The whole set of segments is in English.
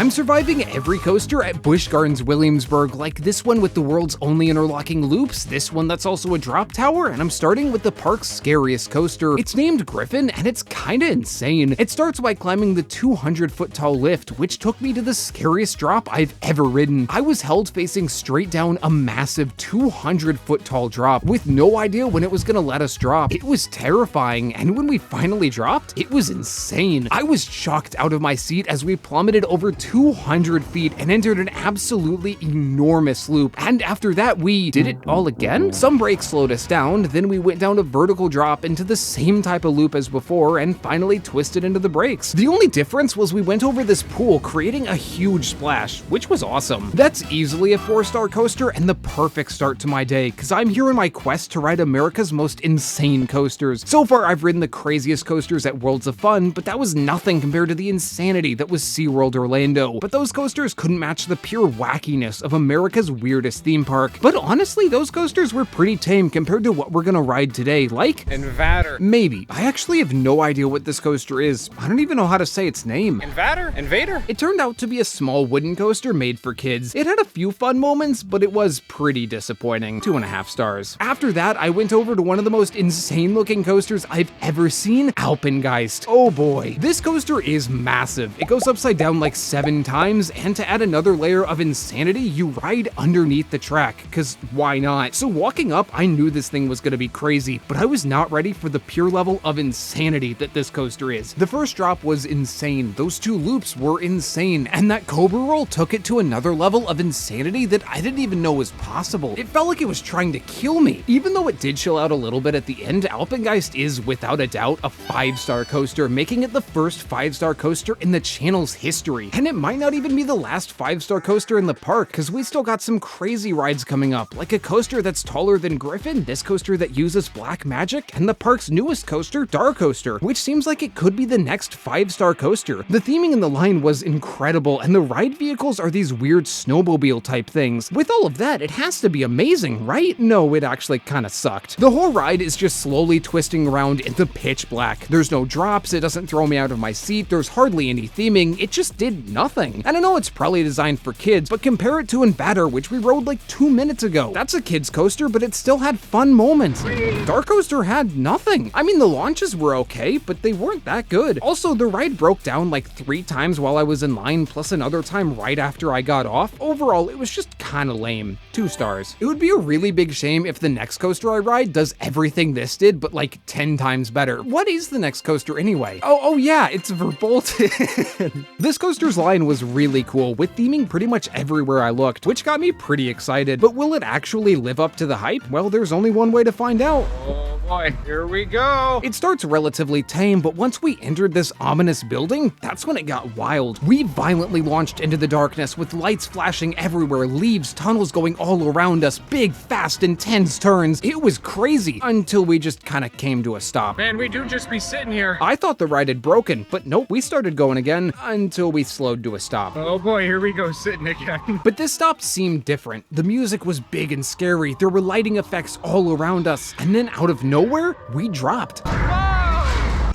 I'm surviving every coaster at Busch Gardens Williamsburg, like this one with the world's only interlocking loops, this one that's also a drop tower, and I'm starting with the park's scariest coaster. It's named Griffin, and it's kinda insane. It starts by climbing the 200-foot tall lift, which took me to the scariest drop I've ever ridden. I was held facing straight down a massive 200-foot tall drop, with no idea when it was gonna let us drop. It was terrifying, and when we finally dropped, it was insane. I was shocked out of my seat as we plummeted over 200 feet and entered an absolutely enormous loop. And after that, we did it all again? Some brakes slowed us down, then we went down a vertical drop into the same type of loop as before and finally twisted into the brakes. The only difference was we went over this pool, creating a huge splash, which was awesome. That's easily a 4-star coaster and the perfect start to my day, because I'm here in my quest to ride America's most insane coasters. So far, I've ridden the craziest coasters at Worlds of Fun, but that was nothing compared to the insanity that was SeaWorld Orlando. But those coasters couldn't match the pure wackiness of America's weirdest theme park. But honestly, those coasters were pretty tame compared to what we're gonna ride today, like Invader. Maybe. I actually have no idea what this coaster is. I don't even know how to say its name. Invader? It turned out to be a small wooden coaster made for kids. It had a few fun moments, but it was pretty disappointing. 2.5 stars. After that, I went over to one of the most insane looking coasters I've ever seen, Alpengeist. Oh boy. This coaster is massive. It goes upside down like 7 times, and to add another layer of insanity, you ride underneath the track, cause why not? So walking up, I knew this thing was gonna be crazy, but I was not ready for the pure level of insanity that this coaster is. The first drop was insane, those 2 loops were insane, and that Cobra roll took it to another level of insanity that I didn't even know was possible. It felt like it was trying to kill me. Even though it did chill out a little bit at the end, Alpengeist is without a doubt a 5-star coaster, making it the first 5-star coaster in the channel's history. And it might not even be the last 5-star coaster in the park, because we still got some crazy rides coming up, like a coaster that's taller than Griffin, this coaster that uses black magic, and the park's newest coaster, Dark Coaster, which seems like it could be the next 5-star coaster. The theming in the line was incredible, and the ride vehicles are these weird snowmobile type things. With all of that, it has to be amazing, right? No, it actually kinda sucked. The whole ride is just slowly twisting around in the pitch black. There's no drops, it doesn't throw me out of my seat, there's hardly any theming, it just did nothing. And I know it's probably designed for kids, but compare it to Invader, which we rode like 2 minutes ago. That's a kid's coaster, but it still had fun moments. Dark Coaster had nothing. I mean, the launches were okay, but they weren't that good. Also, the ride broke down like 3 times while I was in line, plus another time right after I got off. Overall, it was just kinda lame. 2 stars. It would be a really big shame if the next coaster I ride does everything this did, but like 10 times better. What is the next coaster anyway? Oh yeah, it's Verbolten. This coaster's line was really cool, with theming pretty much everywhere I looked, which got me pretty excited. But will it actually live up to the hype? Well, there's only one way to find out. Oh boy, here we go. It starts relatively tame, but once we entered this ominous building, that's when it got wild. We violently launched into the darkness with lights flashing everywhere, leaves, tunnels going all around us, big, fast, intense turns. It was crazy until we just kind of came to a stop. Man, we do just be sitting here. I thought the ride had broken, but nope, we started going again until we slowed to a stop. Oh boy, here we go, sitting again. But this stop seemed different. The music was big and scary, there were lighting effects all around us, and then out of nowhere, we dropped.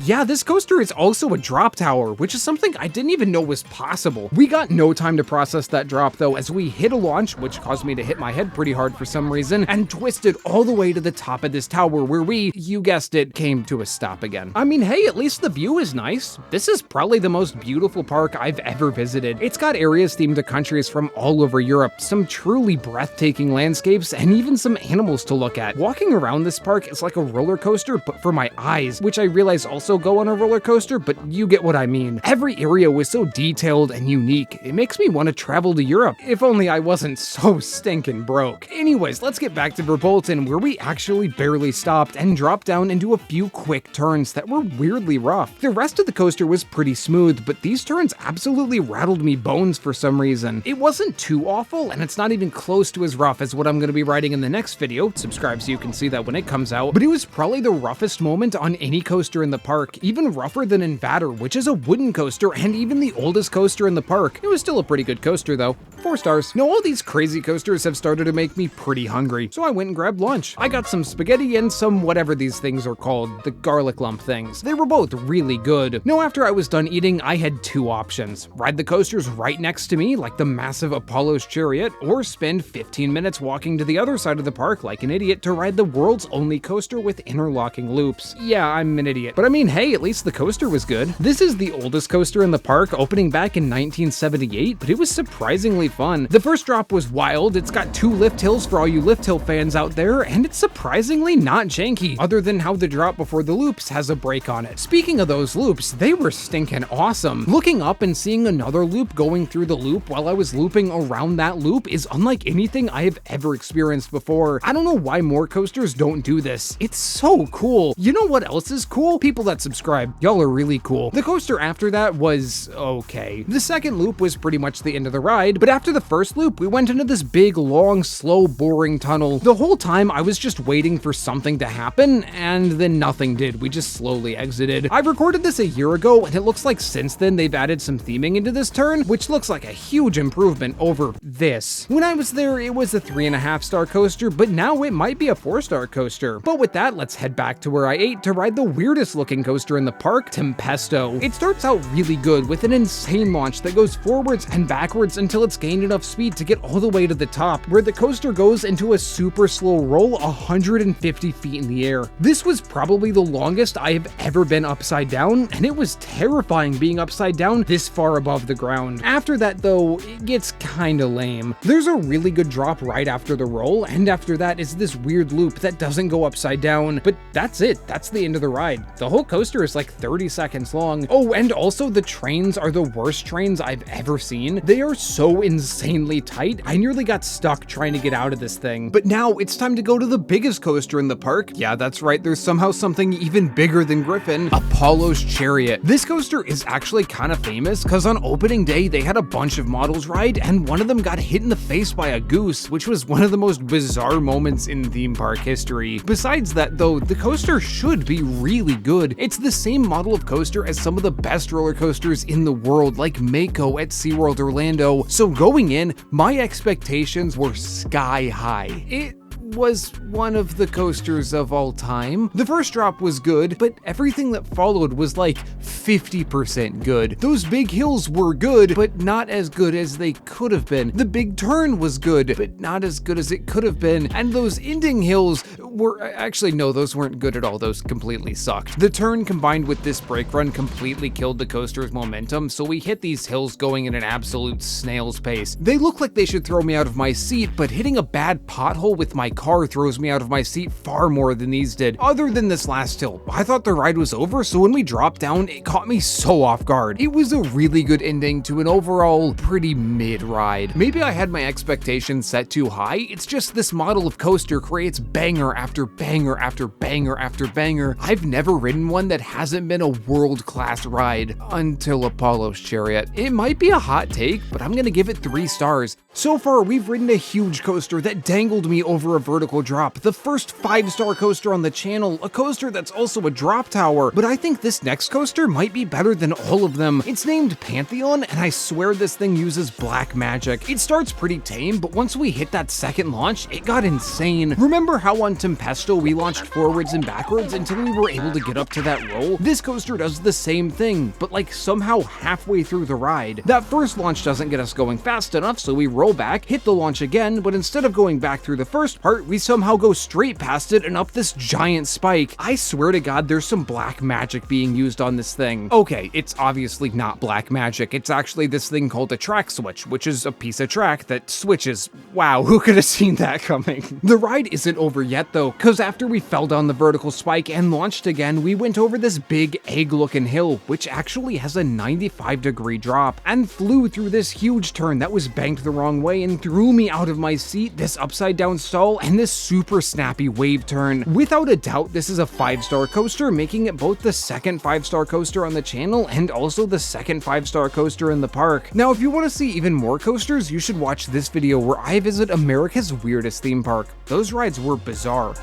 Yeah, this coaster is also a drop tower, which is something I didn't even know was possible. We got no time to process that drop though, as we hit a launch, which caused me to hit my head pretty hard for some reason, and twisted all the way to the top of this tower where we, you guessed it, came to a stop again. I mean, hey, at least the view is nice. This is probably the most beautiful park I've ever visited. It's got areas themed to countries from all over Europe, some truly breathtaking landscapes, and even some animals to look at. Walking around this park is like a roller coaster, but for my eyes, which I realize also go on a roller coaster, but you get what I mean. Every area was so detailed and unique. It makes me want to travel to Europe. If only I wasn't so stinking broke. Anyways, let's get back to Verbolten, where we actually barely stopped and dropped down into a few quick turns that were weirdly rough. The rest of the coaster was pretty smooth, but these turns absolutely rattled me bones for some reason. It wasn't too awful, and it's not even close to as rough as what I'm going to be riding in the next video. Subscribe so you can see that when it comes out. But it was probably the roughest moment on any coaster in the park, even rougher than Invader, which is a wooden coaster and even the oldest coaster in the park. It was still a pretty good coaster though. 4 stars. Now all these crazy coasters have started to make me pretty hungry, so I went and grabbed lunch. I got some spaghetti and some whatever these things are called, the garlic lump things. They were both really good. Now after I was done eating, I had 2 options. Ride the coasters right next to me, like the massive Apollo's Chariot, or spend 15 minutes walking to the other side of the park like an idiot to ride the world's only coaster with interlocking loops. Yeah, I'm an idiot. But I mean, hey, at least the coaster was good. This is the oldest coaster in the park, opening back in 1978, but it was surprisingly fun. The first drop was wild. It's got 2 lift hills for all you lift hill fans out there, and it's surprisingly not janky, other than how the drop before the loops has a break on it. Speaking of those loops, they were stinking awesome. Looking up and seeing another loop going through the loop while I was looping around that loop is unlike anything I have ever experienced before. I don't know why more coasters don't do this. It's so cool. You know what else is cool? People that subscribe. Y'all are really cool. The coaster after that was okay. The second loop was pretty much the end of the ride, but after the first loop, we went into this big, long, slow, boring tunnel. The whole time I was just waiting for something to happen, and then nothing did. We just slowly exited. I recorded this a year ago, and it looks like since then they've added some theming into this turn, which looks like a huge improvement over this. When I was there, it was a 3.5-star coaster, but now it might be a 4-star coaster. But with that, let's head back to where I ate to ride the weirdest looking coaster in the park, Tempesto. It starts out really good with an insane launch that goes forwards and backwards until it's gained enough speed to get all the way to the top, where the coaster goes into a super slow roll 150 feet in the air. This was probably the longest I have ever been upside down, and it was terrifying being upside down this far above the ground. After that though, it gets kinda lame. There's a really good drop right after the roll, and after that is this weird loop that doesn't go upside down, but that's it. That's the end of the ride. The whole coaster is like 30 seconds long. Oh, and also the trains are the worst trains I've ever seen. They are so insanely tight. I nearly got stuck trying to get out of this thing. But now it's time to go to the biggest coaster in the park. Yeah, that's right. There's somehow something even bigger than Griffin, Apollo's Chariot. This coaster is actually kind of famous because on opening day, they had a bunch of models ride, and one of them got hit in the face by a goose, which was one of the most bizarre moments in theme park history. Besides that though, the coaster should be really good. It's the same model of coaster as some of the best roller coasters in the world, like Mako at SeaWorld Orlando. So going in, my expectations were sky high. It was one of the coasters of all time. The first drop was good, but everything that followed was like 50% good. Those big hills were good, but not as good as they could have been. The big turn was good, but not as good as it could have been. And those ending hills were, actually no, those weren't good at all. Those completely sucked. The turn combined with this brake run completely killed the coaster's momentum, so we hit these hills going at an absolute snail's pace. They look like they should throw me out of my seat, but hitting a bad pothole with my car throws me out of my seat far more than these did. Other than this last hill, I thought the ride was over, so when we dropped down, it caught me so off guard. It was a really good ending to an overall pretty mid ride. Maybe I had my expectations set too high. It's just this model of coaster creates banger after banger after banger after banger. I've never ridden one that hasn't been a world-class ride until Apollo's Chariot. It might be a hot take, but I'm gonna give it 3 stars. So far, we've ridden a huge coaster that dangled me over a vertical drop, the first 5-star coaster on the channel, a coaster that's also a drop tower, but I think this next coaster might be better than all of them. It's named Pantheon, and I swear this thing uses black magic. It starts pretty tame, but once we hit that second launch, it got insane. Remember how on Tempesto we launched forwards and backwards until we were able to get up to that roll? This coaster does the same thing, but like somehow halfway through the ride. That first launch doesn't get us going fast enough, so we roll back, hit the launch again, but instead of going back through the first part, we somehow go straight past it and up this giant spike. I swear to God, there's some black magic being used on this thing. Okay, it's obviously not black magic. It's actually this thing called a track switch, which is a piece of track that switches. Wow, who could have seen that coming? The ride isn't over yet though, because after we fell down the vertical spike and launched again, we went over this big egg-looking hill, which actually has a 95-degree drop, and flew through this huge turn that was banked the wrong way and threw me out of my seat, this upside-down stall, and this super snappy wave turn. Without a doubt, this is a 5-star coaster, making it both the second 5-star coaster on the channel and also the second 5-star coaster in the park. Now, if you want to see even more coasters, you should watch this video where I visit America's weirdest theme park. Those rides were bizarre.